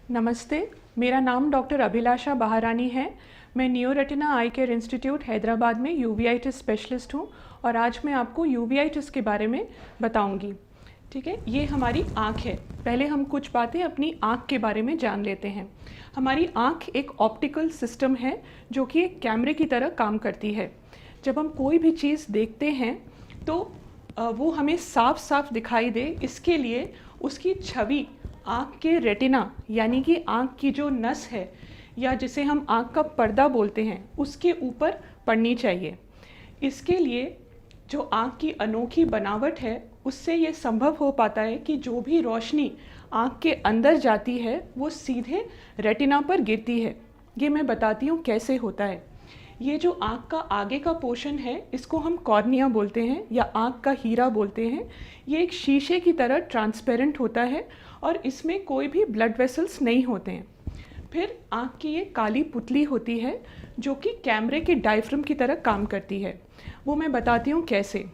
नमस्ते, मेरा नाम डॉक्टर अभिलाषा बहारानी है। मैं न्यू रेटिना आई केयर इंस्टीट्यूट हैदराबाद में यूवीआइटिस स्पेशलिस्ट हूँ और आज मैं आपको यूवीआइटिस के बारे में बताऊँगी। ठीक है, ये हमारी आँख है। पहले हम कुछ बातें अपनी आँख के बारे में जान लेते हैं। हमारी आँख एक ऑप्टिकल सिस्टम है जो कि एक कैमरे की तरह काम करती है। जब हम कोई भी चीज़ देखते हैं तो वो हमें साफ साफ दिखाई दे, इसके लिए उसकी छवि आँख के रेटिना यानी कि आँख की जो नस है या जिसे हम आँख का पर्दा बोलते हैं उसके ऊपर पड़नी चाहिए। इसके लिए जो आँख की अनोखी बनावट है उससे ये संभव हो पाता है कि जो भी रोशनी आँख के अंदर जाती है वो सीधे रेटिना पर गिरती है। ये मैं बताती हूँ कैसे होता है। ये जो आँख का आगे का पोर्शन है इसको हम कॉर्निया बोलते हैं या आँख का हीरा बोलते हैं। ये एक शीशे की तरह ट्रांसपेरेंट होता है और इसमें कोई भी ब्लड वेसल्स नहीं होते हैं। फिर आँख की ये काली पुतली होती है जो कि कैमरे के डायफ्राम की तरह काम करती है। वो मैं बताती हूँ कैसे।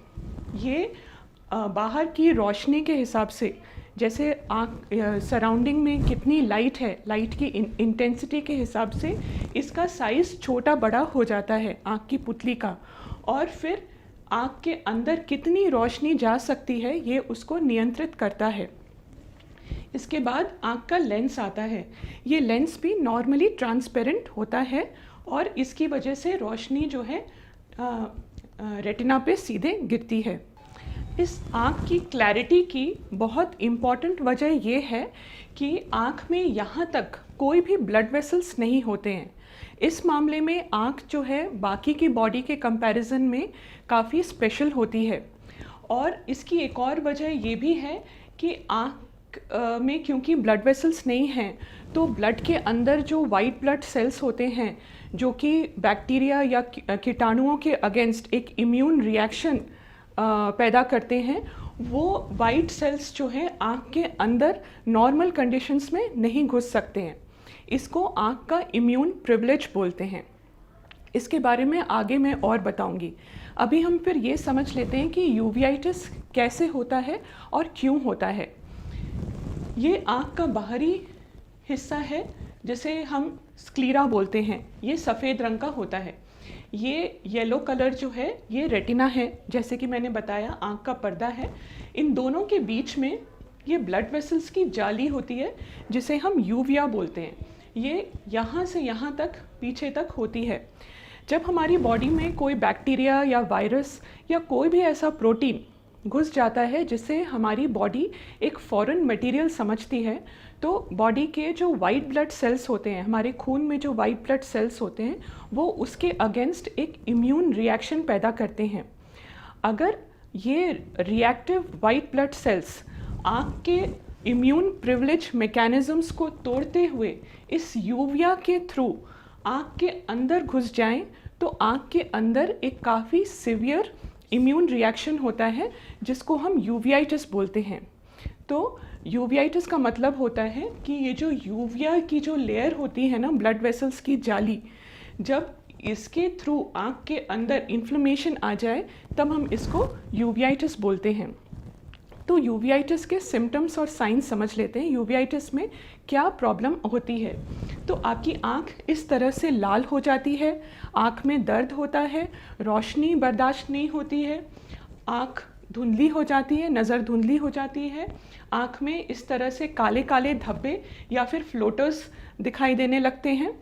ये बाहर की रोशनी के हिसाब से, जैसे आँख सराउंडिंग में कितनी लाइट है, लाइट की इंटेंसिटी के हिसाब से इसका साइज़ छोटा बड़ा हो जाता है आँख की पुतली का। और फिर आँख के अंदर कितनी रोशनी जा सकती है ये उसको नियंत्रित करता है। इसके बाद आँख का लेंस आता है। ये लेंस भी नॉर्मली ट्रांसपेरेंट होता है और इसकी वजह से रोशनी जो है रेटिना पे सीधे गिरती है। इस आँख की क्लैरिटी की बहुत इम्पॉर्टेंट वजह ये है कि आँख में यहाँ तक कोई भी ब्लड वेसल्स नहीं होते हैं। इस मामले में आँख जो है बाकी की बॉडी के कंपैरिजन में काफ़ी स्पेशल होती है। और इसकी एक और वजह ये भी है कि आँख में क्योंकि ब्लड वेसल्स नहीं हैं तो ब्लड के अंदर जो वाइट ब्लड सेल्स होते हैं जो कि बैक्टीरिया या कीटाणुओं के अगेंस्ट एक इम्यून रिएक्शन पैदा करते हैं, वो वाइट सेल्स जो हैं आँख के अंदर नॉर्मल कंडीशंस में नहीं घुस सकते हैं। इसको आँख का इम्यून प्रिविलेज बोलते हैं। इसके बारे में आगे मैं और बताऊंगी। अभी हम फिर ये समझ लेते हैं कि यूवीआइटिस कैसे होता है और क्यों होता है। ये आँख का बाहरी हिस्सा है जिसे हम स्क्लीरा बोलते हैं। ये सफ़ेद रंग का होता है। ये येलो कलर जो है ये रेटिना है, जैसे कि मैंने बताया आँख का पर्दा है। इन दोनों के बीच में ये ब्लड वेसल्स की जाली होती है जिसे हम यूविया बोलते हैं। ये यहाँ से यहाँ तक पीछे तक होती है। जब हमारी बॉडी में कोई बैक्टीरिया या वायरस या कोई भी ऐसा प्रोटीन घुस जाता है जिसे हमारी बॉडी एक फॉरेन मटेरियल समझती है, तो बॉडी के जो वाइट ब्लड सेल्स होते हैं, हमारे खून में जो वाइट ब्लड सेल्स होते हैं, वो उसके अगेंस्ट एक इम्यून रिएक्शन पैदा करते हैं। अगर ये रिएक्टिव वाइट ब्लड सेल्स आँख के इम्यून प्रिविलेज मैकेनिज़म्स को तोड़ते हुए इस यूविया के थ्रू आँख के अंदर घुस जाएं, तो आँख के अंदर एक काफ़ी सिवियर इम्यून रिएक्शन होता है जिसको हम यूवीआइटिस बोलते हैं। तो यूवीआइटिस का मतलब होता है कि ये जो यूविया की जो लेयर होती है ना, ब्लड वेसल्स की जाली, जब इसके थ्रू आँख के अंदर इन्फ्लेमेशन आ जाए तब हम इसको यूवीआइटिस बोलते हैं। तो यूवीआइटिस के सिम्टम्स और साइंस समझ लेते हैं। यूवीआइटिस में क्या प्रॉब्लम होती है? तो आपकी आँख इस तरह से लाल हो जाती है, आँख में दर्द होता है, रोशनी बर्दाश्त नहीं होती है, आँख धुंधली हो जाती है, नज़र धुंधली हो जाती है, आँख में इस तरह से काले काले धब्बे या फिर फ्लोटर्स दिखाई देने लगते हैं।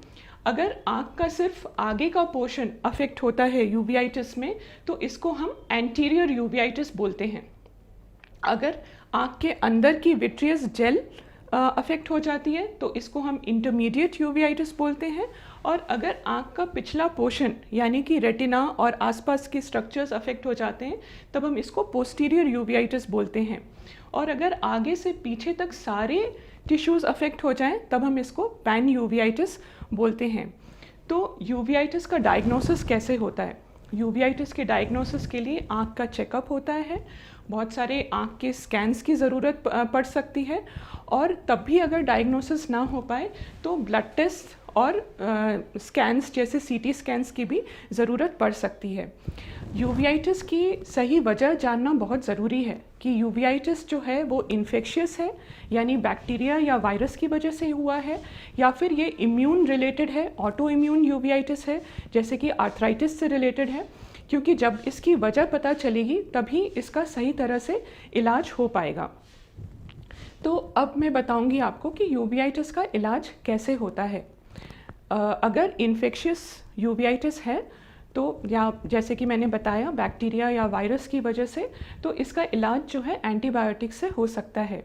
अगर आँख का सिर्फ आगे का पोर्शन अफेक्ट होता है यूवीआइटिस में तो इसको हम एंटीरियर यूवीआइटिस बोलते हैं। अगर आँख के अंदर की विट्रियस जेल अफेक्ट हो जाती है तो इसको हम इंटरमीडिएट यूवीआइटिस बोलते हैं। और अगर आँख का पिछला पोर्शन यानी कि रेटिना और आसपास के स्ट्रक्चर्स अफेक्ट हो जाते हैं तब हम इसको पोस्टीरियर यूवीआइटिस बोलते हैं। और अगर आगे से पीछे तक सारे टिश्यूज़ अफेक्ट हो जाएं तब हम इसको पैन यूवीआइटिस बोलते हैं। तो यूवीआइटिस का डायग्नोसिस कैसे होता है? यूवीआइटिस के डायग्नोसिस के लिए आँख का चेकअप होता है, बहुत सारे आँख के स्कैन्स की ज़रूरत पड़ सकती है, और तब भी अगर डायग्नोसिस ना हो पाए तो ब्लड टेस्ट और स्कैन्स जैसे सीटी स्कैन्स की भी ज़रूरत पड़ सकती है। यूवियाइटिस की सही वजह जानना बहुत ज़रूरी है कि यूवियाइटिस जो है वो इन्फेक्शियस है, यानी बैक्टीरिया या वायरस की वजह से हुआ है, या फिर ये इम्यून रिलेटेड है, ऑटो इम्यून यूवियाइटिस है, जैसे कि आर्थराइटिस से रिलेटेड है। क्योंकि जब इसकी वजह पता चलेगी तभी इसका सही तरह से इलाज हो पाएगा। तो अब मैं बताऊंगी आपको कि यूवियाइटिस का इलाज कैसे होता है। अगर इन्फेक्शियस यूवियाइटिस है तो, या जैसे कि मैंने बताया बैक्टीरिया या वायरस की वजह से, तो इसका इलाज जो है एंटीबायोटिक से हो सकता है।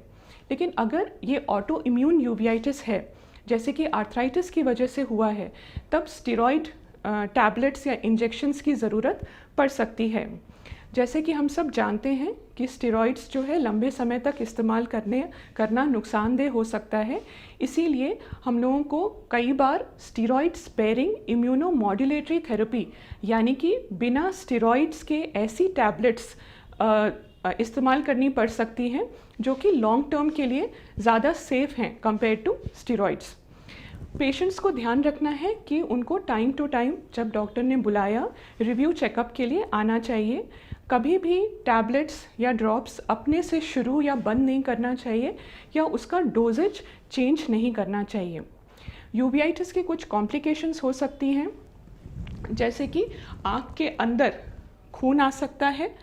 लेकिन अगर ये ऑटो इम्यून यूवियाइटिस है, जैसे कि आर्थराइटिस की वजह से हुआ है, तब स्टेरॉइड टैबलेट्स या इंजेक्शंस की ज़रूरत पड़ सकती है। जैसे कि हम सब जानते हैं कि स्टेरॉइड्स जो है लंबे समय तक इस्तेमाल करना नुकसानदेह हो सकता है, इसीलिए हम लोगों को कई बार स्टेरॉइड स्पेयरिंग इम्यूनोमॉड्यूलेटरी थेरेपी, यानी कि बिना स्टेरॉइड्स के ऐसी टैबलेट्स इस्तेमाल करनी पड़ सकती हैं जो कि लॉन्ग टर्म के लिए ज़्यादा सेफ़ हैं कंपेयर टू स्टेरॉइड्स। पेशेंट्स को ध्यान रखना है कि उनको टाइम टू टाइम जब डॉक्टर ने बुलाया रिव्यू चेकअप के लिए आना चाहिए। कभी भी टैबलेट्स या ड्रॉप्स अपने से शुरू या बंद नहीं करना चाहिए, या उसका डोजेज चेंज नहीं करना चाहिए। यूवियाइटिस की कुछ कॉम्प्लिकेशंस हो सकती हैं, जैसे कि आँख के अंदर खून आ सकता है,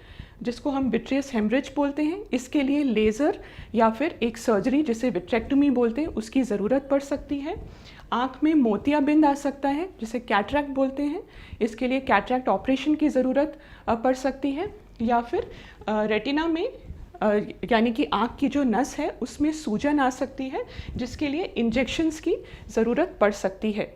जिसको हम विट्रियस हेमरेज बोलते हैं। इसके लिए लेज़र या फिर एक सर्जरी जिसे विट्रेक्टोमी बोलते हैं उसकी ज़रूरत पड़ सकती है। आँख में मोतियाबिंद आ सकता है जिसे कैटरैक्ट बोलते हैं, इसके लिए कैटरैक्ट ऑपरेशन की ज़रूरत पड़ सकती है। या फिर रेटिना में यानी कि आँख की जो नस है उसमें सूजन आ सकती है, जिसके लिए इंजेक्शंस की ज़रूरत पड़ सकती है।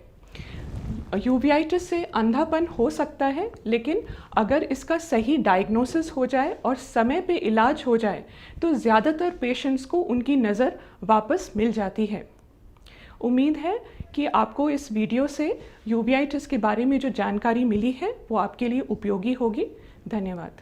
यूवियाइटिस से अंधापन हो सकता है, लेकिन अगर इसका सही डायग्नोसिस हो जाए और समय पे इलाज हो जाए तो ज़्यादातर पेशेंट्स को उनकी नज़र वापस मिल जाती है। उम्मीद है कि आपको इस वीडियो से यूवियाइटिस के बारे में जो जानकारी मिली है वो आपके लिए उपयोगी होगी। धन्यवाद।